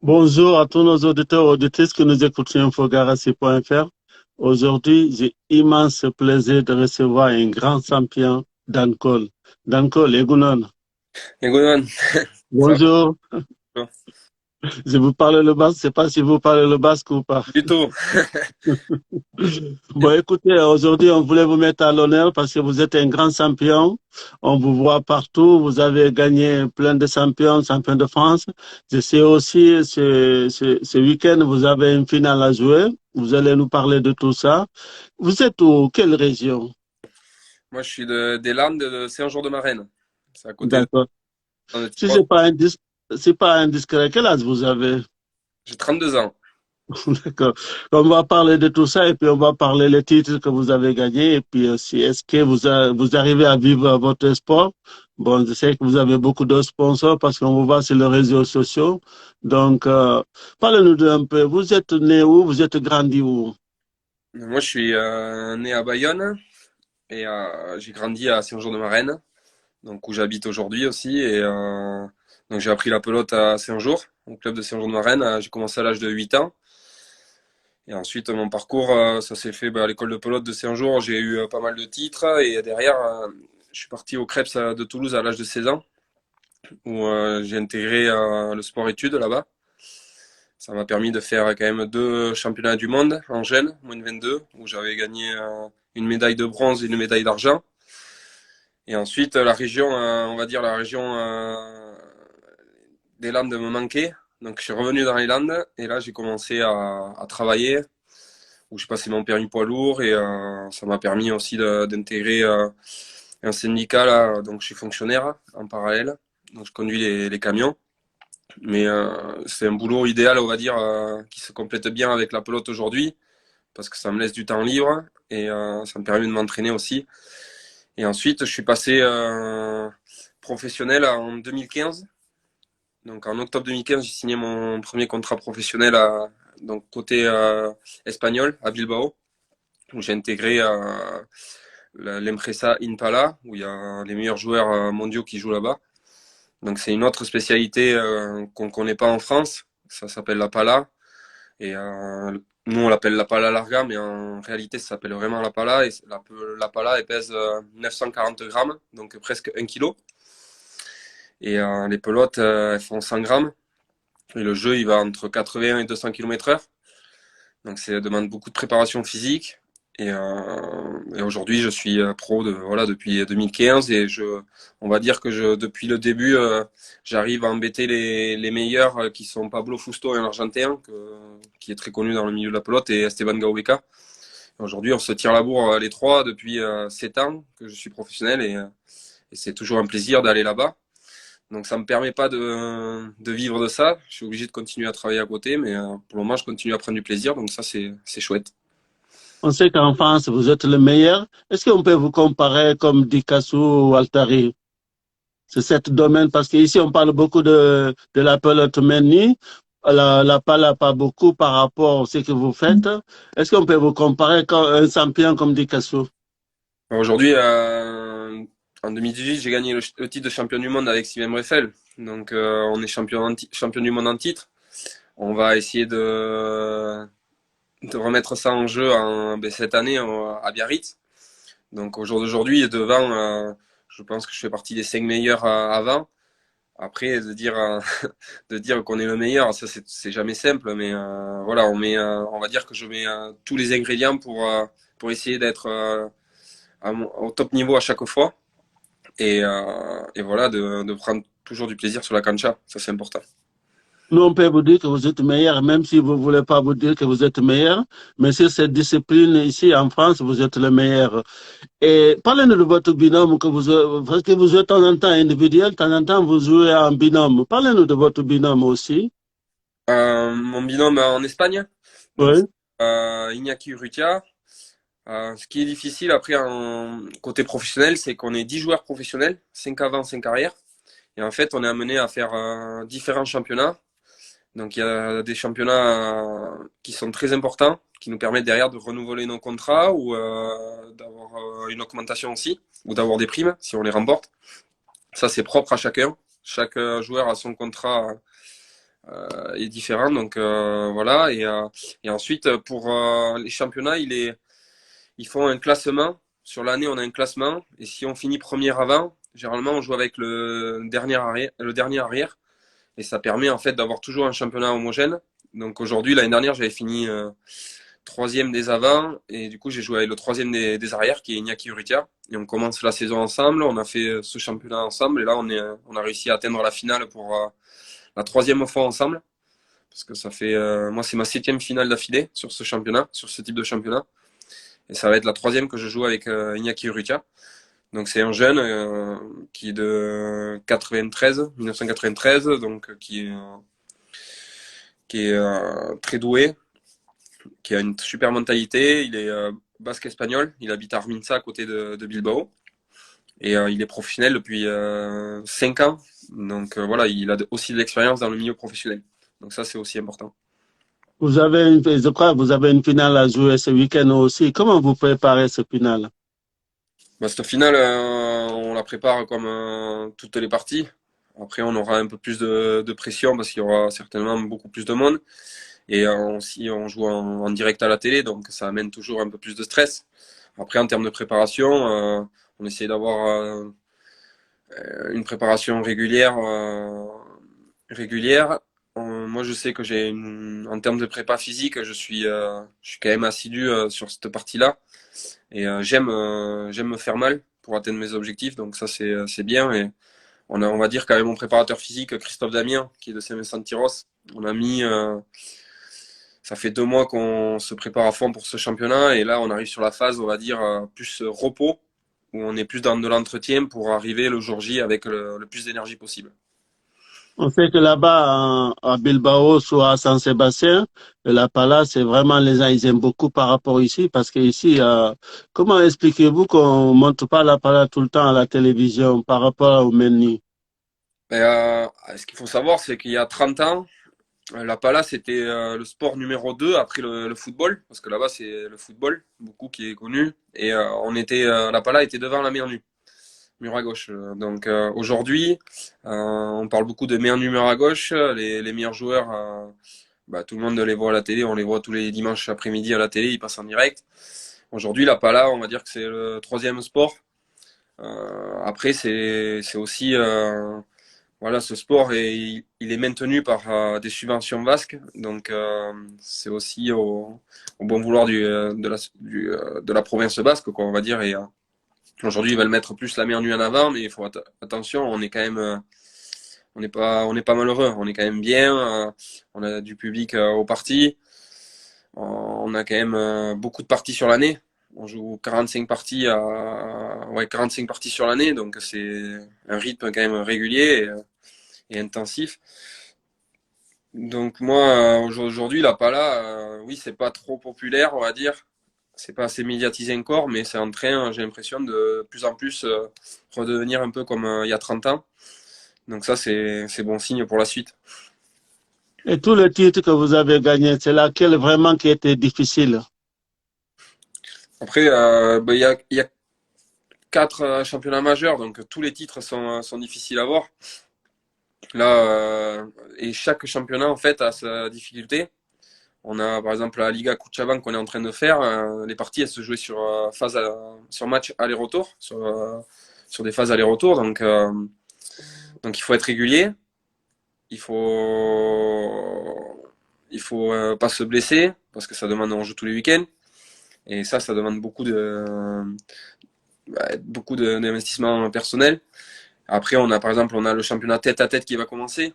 Bonjour à tous nos auditeurs et auditrices que nous écoutons Infogarassi.fr. Aujourd'hui, j'ai immense plaisir de recevoir un grand champion d'Ancol. d'Ancol, Egunon. Et Gonan, ça Bonjour, va? je vous parle le basque, je ne sais pas si vous parlez le basque ou pas. Du tout. Bon, écoutez, aujourd'hui, on voulait vous mettre à l'honneur parce que vous êtes un grand champion. On vous voit partout. Vous avez gagné plein de champions de France. Je sais aussi, ce week-end, vous avez une finale à jouer. Vous allez nous parler de tout ça. Vous êtes où? Quelle région? Moi, je suis des Landes de Saint-Jean-de-Marraine. C'est à côté de D'accord. dans le Si Tyrol. c'est pas indiscret, quel âge vous avez? J'ai 32 ans. D'accord. On va parler de tout ça et puis on va parler les titres que vous avez gagnés et puis aussi est-ce que vous arrivez à vivre votre sport? Bon, je sais que vous avez beaucoup de sponsors parce qu'on vous voit sur les réseaux sociaux. Donc, parlez-nous d'un peu. Vous êtes né où? Vous êtes grandi où? Moi, je suis né à Bayonne et j'ai grandi à Saint-Jean-de-Marraine, donc où j'habite aujourd'hui aussi. Et donc, j'ai appris la pelote à Saint-Jean, au club de Saint-Jean-de-Marraine. J'ai commencé à l'âge de 8 ans. Et ensuite, mon parcours, ça s'est fait à l'école de pelote de Saint-Jean. J'ai eu pas mal de titres. Et derrière, je suis parti au Crêpes de Toulouse à l'âge de 16 ans, où j'ai intégré le sport-études là-bas. Ça m'a permis de faire quand même 2 championnats du monde en gel, moins de 22, où j'avais gagné une médaille de bronze et une médaille d'argent. Et ensuite, la région, on va dire la région des Landes me manquait. Donc je suis revenu dans les Landes et là j'ai commencé à travailler, où j'ai passé mon permis poids lourd et ça m'a permis aussi d'intégrer un syndicat là. Donc je suis fonctionnaire en parallèle, donc je conduis les camions. Mais c'est un boulot idéal, on va dire, qui se complète bien avec la pelote aujourd'hui, parce que ça me laisse du temps libre et ça me permet de m'entraîner aussi. Et ensuite, je suis passé professionnel en 2015. Donc en octobre 2015, j'ai signé mon premier contrat professionnel donc côté espagnol à Bilbao, où j'ai intégré l'Empresa Impala, où il y a les meilleurs joueurs mondiaux qui jouent là-bas. Donc c'est une autre spécialité qu'on ne connaît pas en France. Ça s'appelle la pala. Et nous, on l'appelle la pala larga, mais en réalité, ça s'appelle vraiment la pala. Et la pala, elle pèse 940 grammes, donc presque 1 kilo. Et les pelotes, elles font 100 grammes. Et le jeu, il va entre 80 et 200 km/h. Donc ça demande beaucoup de préparation physique. Et aujourd'hui, je suis pro voilà, depuis 2015 et on va dire que depuis le début, j'arrive à embêter les meilleurs qui sont Pablo Fusto, un Argentin qui est très connu dans le milieu de la pelote, et Esteban Gaubeca. Aujourd'hui, on se tire la bourre les trois depuis 7 ans que je suis professionnel et c'est toujours un plaisir d'aller là-bas. Donc ça me permet pas de vivre de ça. Je suis obligé de continuer à travailler à côté, mais pour le moment, je continue à prendre du plaisir. Donc ça, c'est chouette. On sait qu'en France, vous êtes le meilleur. Est-ce qu'on peut vous comparer comme Dikasu ou Altari? C'est cet domaine, parce qu'ici, on parle beaucoup de la pelote menue. La pala pas beaucoup par rapport à ce que vous faites. Est-ce qu'on peut vous comparer comme un champion comme Dikassou? Aujourd'hui, en 2018, j'ai gagné le titre de champion du monde avec Steven Breffel. Donc, on est champion du monde en titre. On va essayer de remettre ça en jeu cette année à Biarritz. Donc, au jour d'aujourd'hui, devant, je pense que je fais partie des 5 meilleurs avant. Après, de dire qu'on est le meilleur, ça c'est jamais simple, mais voilà, on va dire que je mets tous les ingrédients pour essayer d'être au top niveau à chaque fois et voilà, de prendre toujours du plaisir sur la cancha, ça c'est important. Nous, on peut vous dire que vous êtes meilleur, même si vous ne voulez pas vous dire que vous êtes meilleur. Mais sur cette discipline ici en France, vous êtes le meilleur. Et parlez-nous de votre binôme parce que vous jouez de temps en temps individuel, de temps en temps vous jouez en binôme. Parlez-nous de votre binôme aussi. Mon binôme en Espagne, donc Oui. Iñaki Urrutia. Ce qui est difficile après en côté professionnel, c'est qu'on est 10 joueurs professionnels, 5 avant, 5 arrière. Et en fait, on est amené à faire différents championnats. Donc il y a des championnats qui sont très importants, qui nous permettent derrière de renouveler nos contrats ou d'avoir une augmentation aussi, ou d'avoir des primes si on les remporte. Ça, c'est propre à chacun. Chaque joueur a son contrat est différent. Donc voilà. Et ensuite, pour les championnats, ils font un classement. Sur l'année, on a un classement. Et si on finit premier avant, généralement, on joue avec le dernier arrière. Et ça permet en fait d'avoir toujours un championnat homogène. Donc aujourd'hui, l'année dernière, j'avais fini troisième des avants. Et du coup, j'ai joué avec le troisième des arrières, qui est Iñaki Urrutia. Et on commence la saison ensemble. On a fait ce championnat ensemble. Et là, on a réussi à atteindre la finale pour la troisième fois ensemble. Parce que ça fait, moi, c'est ma 7e finale d'affilée sur ce championnat, sur ce type de championnat. Et ça va être la troisième que je joue avec Iñaki Urrutia. Donc c'est un jeune qui est de 1993, donc qui est très doué, qui a une super mentalité. Il est basque espagnol, il habite à Arminsa à côté de Bilbao. Et il est professionnel depuis 5 ans. Donc voilà, il a aussi de l'expérience dans le milieu professionnel. Donc ça, c'est aussi important. Je crois que vous avez une finale à jouer ce week-end aussi. Comment vous préparez ce finale? Bah, cette finale, on la prépare comme toutes les parties. Après, on aura un peu plus de pression parce qu'il y aura certainement beaucoup plus de monde. Et aussi, on joue en direct à la télé, donc ça amène toujours un peu plus de stress. Après, en termes de préparation, on essaie d'avoir une préparation régulière. Moi, je sais que en termes de prépa physique, je suis quand même assidu sur cette partie-là. Et j'aime me faire mal pour atteindre mes objectifs, donc ça c'est bien. Et on va dire qu'avec mon préparateur physique, Christophe Damien, qui est de Saint-Vincent-de-Tyrosse, on a mis, ça fait 2 mois qu'on se prépare à fond pour ce championnat, et là on arrive sur la phase, on va dire, plus repos, où on est plus dans de l'entretien pour arriver le jour J avec le plus d'énergie possible. On sait que là-bas, à Bilbao, soit à San Sébastien, la Pala, c'est vraiment les gens, ils aiment beaucoup par rapport ici, parce que ici, comment expliquez-vous qu'on ne montre pas la Pala tout le temps à la télévision par rapport au Menni? Et, ce qu'il faut savoir, c'est qu'il y a 30 ans, la Pala, c'était le sport numéro 2 après le football, parce que là-bas, c'est le football, beaucoup qui est connu. Et la Pala était devant la mer nue, mur à gauche. Donc aujourd'hui, on parle beaucoup de mer nue, mur à gauche. Les meilleurs joueurs, bah, tout le monde les voit à la télé, on les voit tous les dimanches après-midi à la télé, ils passent en direct. Aujourd'hui, la Pala, on va dire que c'est le troisième sport. Après, c'est aussi voilà, ce sport il est maintenu par des subventions basques, donc c'est aussi au bon vouloir de la province basque, quoi, on va dire. Et aujourd'hui, ils veulent mettre plus la mer nue en avant, mais il faut attention, on est quand même, on n'est pas malheureux, on est quand même bien. On a du public aux parties, on a quand même beaucoup de parties sur l'année. On joue 45 parties ouais, 45 parties sur l'année, donc c'est un rythme quand même régulier et intensif. Donc moi, aujourd'hui, la Pala, oui, c'est pas trop populaire, on va dire. C'est pas assez médiatisé encore, mais c'est en train, j'ai l'impression, de plus en plus redevenir un peu comme il y a 30 ans. Donc ça, c'est bon signe pour la suite. Et tous les titres que vous avez gagnés, c'est laquelle vraiment qui était difficile? Après, bah, il y a 4 championnats majeurs, donc tous les titres sont difficiles à voir. Là, et chaque championnat, en fait, a sa difficulté. On a par exemple la Liga Cuchaban qu'on est en train de faire. Les parties, elles se jouaient sur sur match aller-retour, sur des phases aller-retour. Donc il faut être régulier. Il faut pas se blesser parce que ça demande on joue tous les week-ends. Et ça demande d'investissement personnel. Après, par exemple, on a le championnat tête à tête qui va commencer.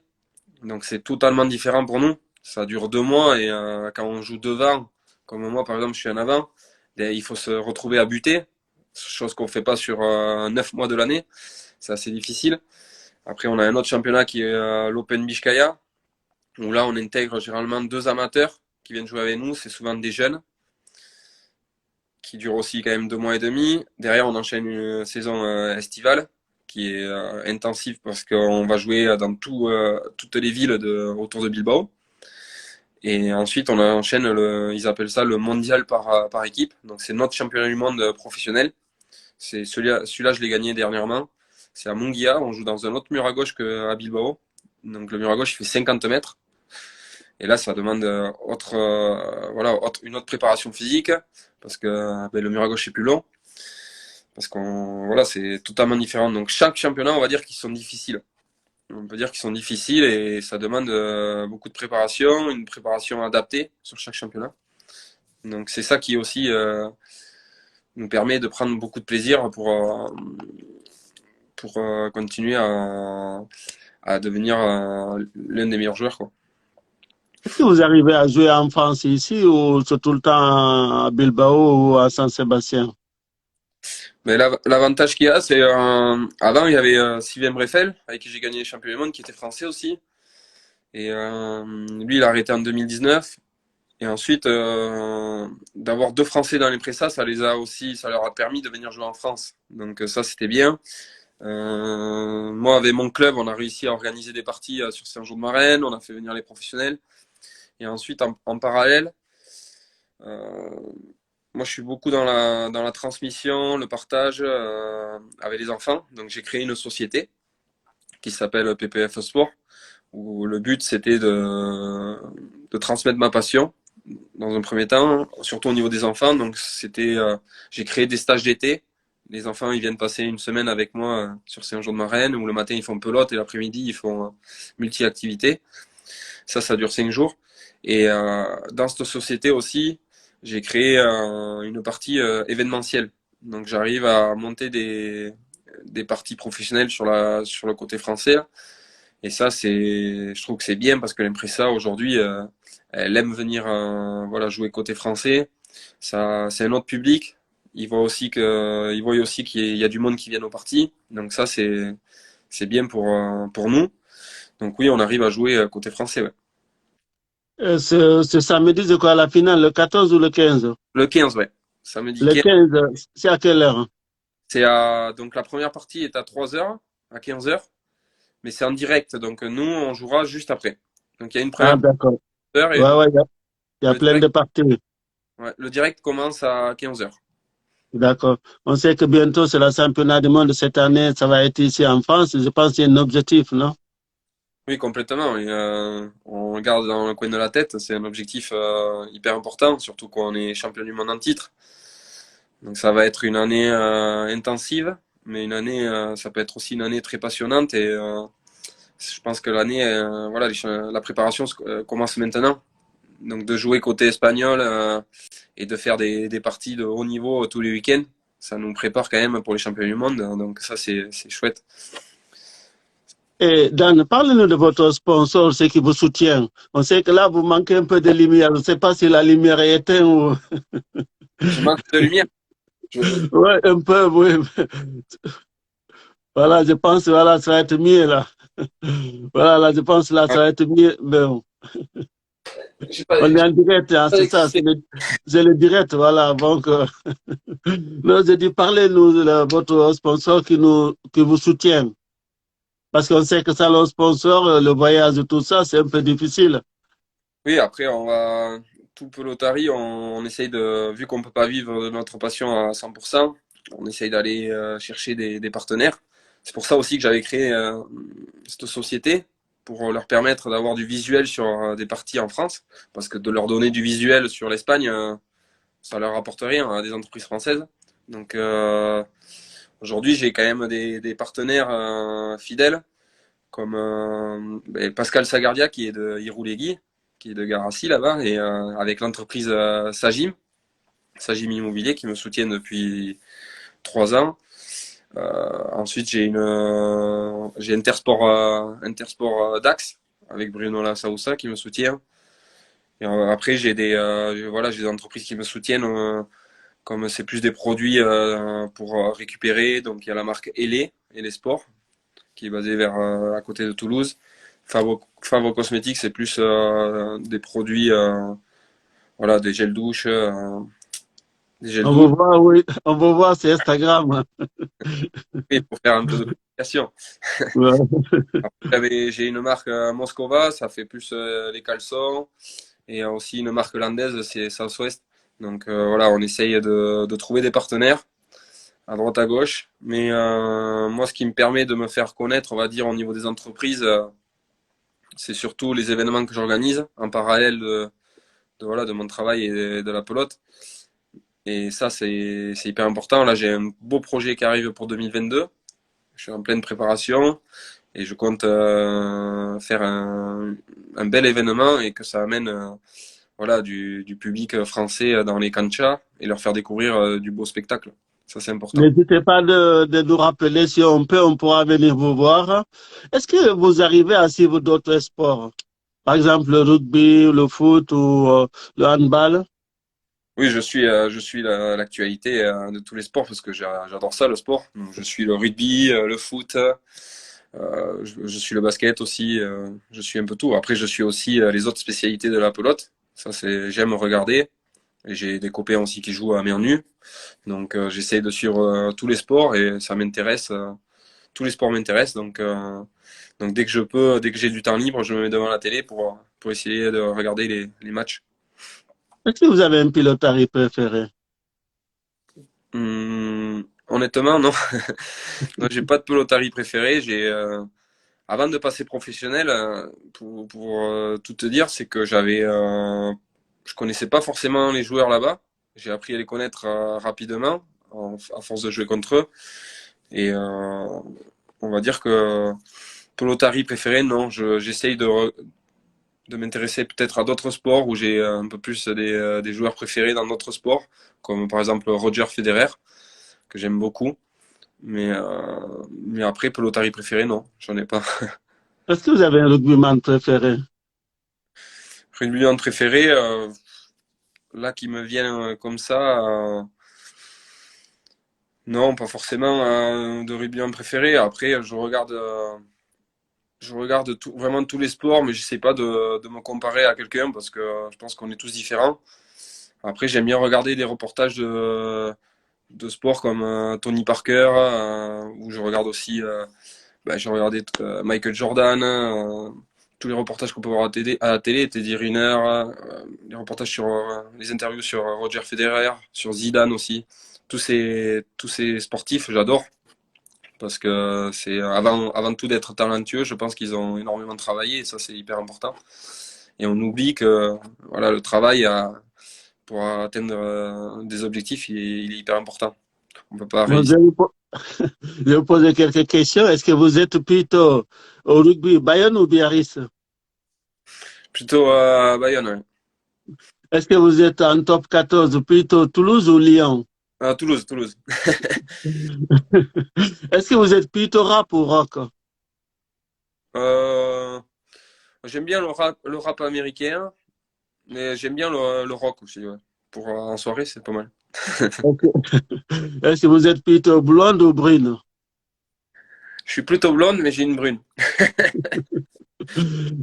Donc c'est totalement différent pour nous. Ça dure 2 mois et quand on joue devant, comme moi par exemple, je suis en avant, il faut se retrouver à buter, chose qu'on fait pas sur 9 mois de l'année. C'est assez difficile. Après, on a un autre championnat qui est l'Open Bishkaya, où là on intègre généralement 2 amateurs qui viennent jouer avec nous. C'est souvent des jeunes qui durent aussi quand même 2 mois et demi. Derrière, on enchaîne une saison estivale qui est intensive parce qu'on va jouer dans toutes les villes autour de Bilbao. Et ensuite, on enchaîne ils appellent ça le mondial par équipe. Donc, c'est notre championnat du monde professionnel. Celui-là, je l'ai gagné dernièrement. C'est à Munguia, on joue dans un autre mur à gauche qu'à Bilbao. Donc le mur à gauche il fait 50 mètres. Et là, ça demande une autre préparation physique parce que ben, le mur à gauche est plus long. Parce qu'on voilà, c'est totalement différent. Donc chaque championnat, on va dire qu'ils sont difficiles. On peut dire qu'ils sont difficiles et ça demande beaucoup de préparation, une préparation adaptée sur chaque championnat. Donc c'est ça qui aussi nous permet de prendre beaucoup de plaisir pour continuer à devenir l'un des meilleurs joueurs, quoi. Est-ce que vous arrivez à jouer en France ici ou c'est tout le temps à Bilbao ou à Saint-Sébastien? Mais l'avantage qu'il y a, c'est avant il y avait Sylvain Breffel avec qui j'ai gagné les championnats du monde, qui était français aussi. Et lui, il a arrêté en 2019. Et ensuite, d'avoir deux Français dans les pressas, ça leur a permis de venir jouer en France. Donc ça, c'était bien. Moi, avec mon club, on a réussi à organiser des parties sur Saint-Jean-de-Maurienne. On a fait venir les professionnels. Et ensuite, en parallèle, euh, moi, je suis beaucoup dans la transmission, le partage avec les enfants. Donc, j'ai créé une société qui s'appelle PPF Sport, où le but, c'était de transmettre ma passion dans un premier temps, surtout au niveau des enfants. Donc, j'ai créé des stages d'été. Les enfants, ils viennent passer une semaine avec moi sur Saint-Jean-de-Maurienne, où le matin, ils font pelote et l'après-midi, ils font multi-activités. Ça dure 5 jours. Et dans cette société aussi, j'ai créé une partie événementielle. Donc j'arrive à monter des parties professionnelles sur le côté français. Là. Et ça, je trouve que c'est bien parce que l'Impresa aujourd'hui, elle aime venir voilà, jouer côté français. Ça, c'est un autre public. Ils voient aussi qu'il y a du monde qui vient aux parties. Donc ça, c'est bien pour nous. Donc oui, on arrive à jouer côté français. Ouais. Ce samedi, c'est quoi la finale, le 14 ou le 15? Le 15, ouais. Samedi Le 15. 15, c'est à quelle heure? Donc la première partie est à 3 heures, à 15 heures, mais c'est en direct. Donc nous, on jouera juste après. Donc il y a une Ah, première d'accord. heure et Ouais, ouais, il y a le plein direct, de parties. ouais, le direct commence à 15 heures. D'accord. On sait que bientôt, c'est le championnat du monde cette année. Ça va être ici en France. Je pense qu'il y a un objectif, non? Oui, complètement. Et, on regarde dans le coin de la tête. C'est un objectif hyper important, surtout qu'on est champion du monde en titre. Donc ça va être une année intensive, mais une année, ça peut être aussi une année très passionnante. Et je pense que l'année, voilà, la préparation commence maintenant. Donc de jouer côté espagnol et de faire des parties de haut niveau tous les week-ends, ça nous prépare quand même pour les championnats du monde. Donc ça, c'est chouette. Et Dan, parlez-nous de votre sponsor, ceux qui vous soutiennent. On sait que là, vous manquez un peu de lumière. Je ne sais pas si la lumière est éteinte ou... Je manque de lumière. Ouais, un peu, oui. Voilà, je pense, voilà, ça va être mieux, là. Voilà, là, je pense, là, ça va être mieux. Bon, J'ai pas, on est en direct, hein, pas c'est ça, excité. c'est le direct, voilà. Donc, non, je dis, parlez-nous de votre sponsor qui vous soutient. Parce qu'on sait que ça, le sponsor, le voyage, tout ça, c'est un peu difficile. Oui, après, tout pelotari, on essaye vu qu'on peut pas vivre de notre passion à 100%, on essaye d'aller chercher des partenaires. C'est pour ça aussi que j'avais créé cette société, pour leur permettre d'avoir du visuel sur des parties en France, parce que de leur donner du visuel sur l'Espagne, ça leur apporte rien à des entreprises françaises. Donc aujourd'hui, j'ai quand même des partenaires fidèles, comme Pascal Sagardia qui est de Irouléguy, qui est de Garassi là-bas, et avec l'entreprise Sagim Immobilier, qui me soutiennent depuis 3 ans. Ensuite, j'ai Intersport Dax avec Bruno Lasaussa qui me soutient. Et après, j'ai des entreprises qui me soutiennent, comme c'est plus des produits pour récupérer. Donc, il y a la marque Elé Sport, qui est basée à côté de Toulouse. Favre Cosmétiques, c'est plus des produits, voilà, des gels On douche, va voir, oui, on va voir, c'est Instagram. et pour faire un peu de communication. Ouais. J'ai une marque Moscova, ça fait plus les caleçons, et aussi une marque hollandaise, c'est Southwest. Donc voilà, on essaye de trouver des partenaires à droite à gauche. Mais moi, ce qui me permet de me faire connaître, on va dire, au niveau des entreprises, c'est surtout les événements que j'organise en parallèle voilà, de mon travail et de la pelote. Et ça, c'est hyper important. Là, j'ai un beau projet qui arrive pour 2022. Je suis en pleine préparation et je compte faire un bel événement et que ça amène voilà, du public français dans les canchas et leur faire découvrir du beau spectacle. Ça, c'est important. N'hésitez pas de nous rappeler si on peut, on pourra venir vous voir. Est-ce que vous arrivez à suivre d'autres sports? Par exemple, le rugby, le foot ou le handball? Oui, je suis l'actualité de tous les sports parce que j'adore ça, le sport. Donc, je suis le rugby, le foot, je suis le basket aussi, je suis un peu tout. Après, je suis aussi les autres spécialités de la pelote. Ça, j'aime regarder. Et j'ai des copains aussi qui jouent à main nue. Donc, j'essaie de suivre tous les sports et ça m'intéresse. Tous les sports m'intéressent. Donc, dès que je peux, dès que j'ai du temps libre, je me mets devant la télé pour essayer de regarder les matchs. Est-ce que vous avez un pilote préféré? Honnêtement, non. Non, j'ai pas de pelotari préféré. Avant de passer professionnel, pour tout te dire, c'est que je connaissais pas forcément les joueurs là-bas. J'ai appris à les connaître rapidement, à force de jouer contre eux. Et on va dire que pelotari préféré, non. J'essaye de m'intéresser peut-être à d'autres sports où j'ai un peu plus des joueurs préférés dans d'autres sports, comme par exemple Roger Federer, que j'aime beaucoup. Mais après, pelotari préféré, non, j'en ai pas. Est-ce que vous avez un rugbyman préféré? Rugbyman préféré, là qui me viennent comme ça, non, pas forcément de rugbyman préféré. Après, je regarde vraiment tous les sports, mais j'essaie pas de me comparer à quelqu'un parce que je pense qu'on est tous différents. Après, j'aime bien regarder des reportages de sport comme Tony Parker, où je regarde aussi, j'ai regardé Michael Jordan, tous les reportages qu'on peut voir à la télé, Teddy Riner, les reportages sur les interviews sur Roger Federer, sur Zidane aussi. Tous ces sportifs, j'adore parce que c'est avant tout d'être talentueux, je pense qu'ils ont énormément travaillé et ça c'est hyper important. Et on oublie que voilà le travail pour atteindre des objectifs, il est hyper important. On peut pas Bon, réussir. je vais vous poser quelques questions. Est-ce que vous êtes plutôt au rugby Bayern ou Biarritz? Plutôt Bayonne, ouais. Est-ce que vous êtes en top 14 plutôt Toulouse ou Lyon? Toulouse, Toulouse. Est-ce que vous êtes plutôt rap ou rock? Euh, J'aime bien le rap américain, mais j'aime bien le rock aussi, ouais. Pour en soirée, c'est pas mal. Ok. Est-ce que vous êtes plutôt blonde ou brune? Je suis plutôt blonde, mais j'ai une brune.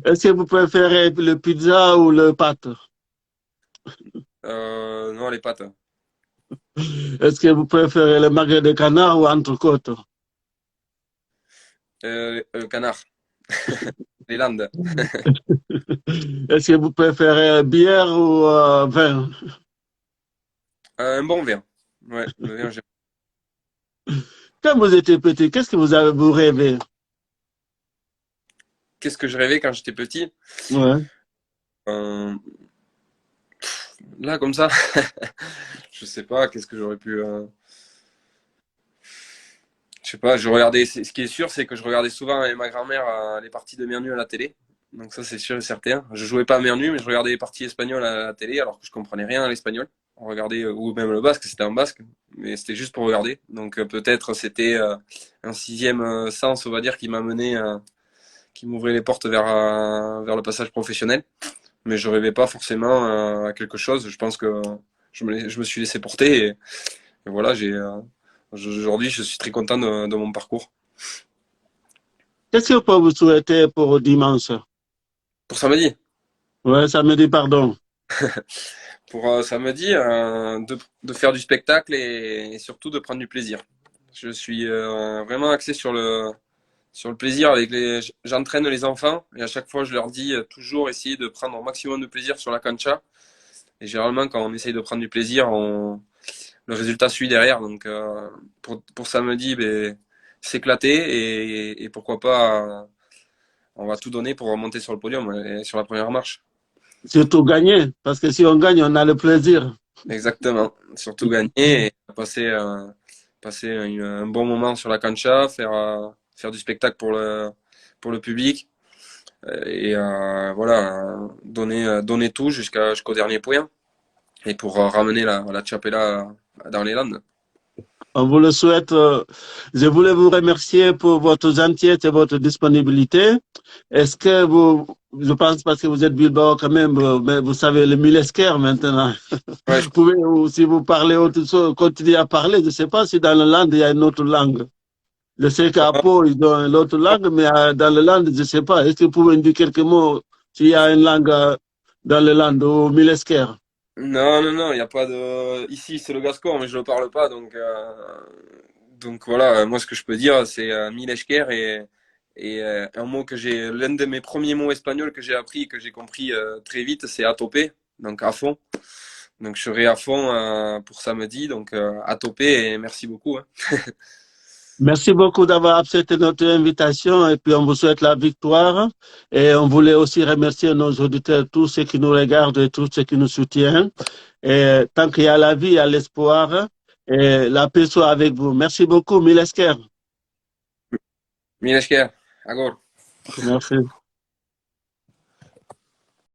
Est-ce que vous préférez le pizza ou le pâte? Non, les pattes. Est-ce que vous préférez le magret de canard ou entrecôte? Canard. Les Landes. Est-ce que vous préférez bière ou vin? Un bon vin. Ouais, le vin, j'aime. Quand vous étiez petit, qu'est-ce que vous avez vous rêvé? Qu'est-ce que je rêvais quand j'étais petit? Ouais. Euh, Là, comme ça, je sais pas, qu'est-ce que j'aurais pu. Je sais pas, je regardais. Ce qui est sûr, c'est que je regardais souvent avec ma grand-mère les parties de Mernu à la télé. Donc ça, c'est sûr et certain. Je jouais pas à Mernu, mais je regardais les parties espagnoles à la télé, alors que je comprenais rien à l'espagnol. On regardait, ou même le basque, c'était en basque, mais c'était juste pour regarder. Donc peut-être c'était un sixième sens, on va dire, qui m'a mené, qui m'ouvrait les portes vers le passage professionnel. Mais je rêvais pas forcément à quelque chose. Je pense que je me suis laissé porter et voilà, aujourd'hui, je suis très content de mon parcours. Qu'est-ce que vous pouvez vous souhaiter pour dimanche? Pour samedi, Ouais, samedi, pardon. pour samedi, de faire du spectacle et surtout de prendre du plaisir. Je suis vraiment axé sur le plaisir j'entraîne les enfants et à chaque fois je leur dis toujours essayer de prendre au maximum de plaisir sur la cancha. Et généralement quand on essaye de prendre du plaisir, le résultat suit derrière. Donc pour samedi, ben, s'éclater et pourquoi pas, on va tout donner pour remonter sur le podium et sur la première marche. Surtout gagner, parce que si on gagne, on a le plaisir. Exactement. Surtout gagner et passer un bon moment sur la cancha, faire du spectacle pour le public et donner tout jusqu'au dernier point et pour ramener la Chapela dans les Landes. On vous le souhaite. Je voulais vous remercier pour votre gentillesse et votre disponibilité. Est-ce que je pense parce que vous êtes Bilbao quand même, mais vous savez le Milesquer maintenant. Ouais, Vous pouvez, ou si vous parlez autre chose, continuer à parler. Je ne sais pas si dans le land, il y a une autre langue. Je sais qu'à Pau, ils ont une autre langue, mais dans le land, je ne sais pas. Est-ce que vous pouvez me dire quelques mots s'il y a une langue dans le land au Milesquer? non, non, non, il n'y a pas de. Ici, c'est le gascon, mais je ne le parle pas. Donc voilà, moi, ce que je peux dire, c'est Mileshker et un mot que j'ai. L'un de mes premiers mots espagnols que j'ai appris et que j'ai compris très vite, c'est à toper, donc à fond. Donc je serai à fond pour samedi, donc à toper et merci beaucoup, hein. Merci beaucoup d'avoir accepté notre invitation et puis on vous souhaite la victoire. Et on voulait aussi remercier nos auditeurs, tous ceux qui nous regardent et tous ceux qui nous soutiennent. Et tant qu'il y a la vie, il y a l'espoir. Et la paix soit avec vous. Merci beaucoup, Milesker. Mileshker, Agor. Merci.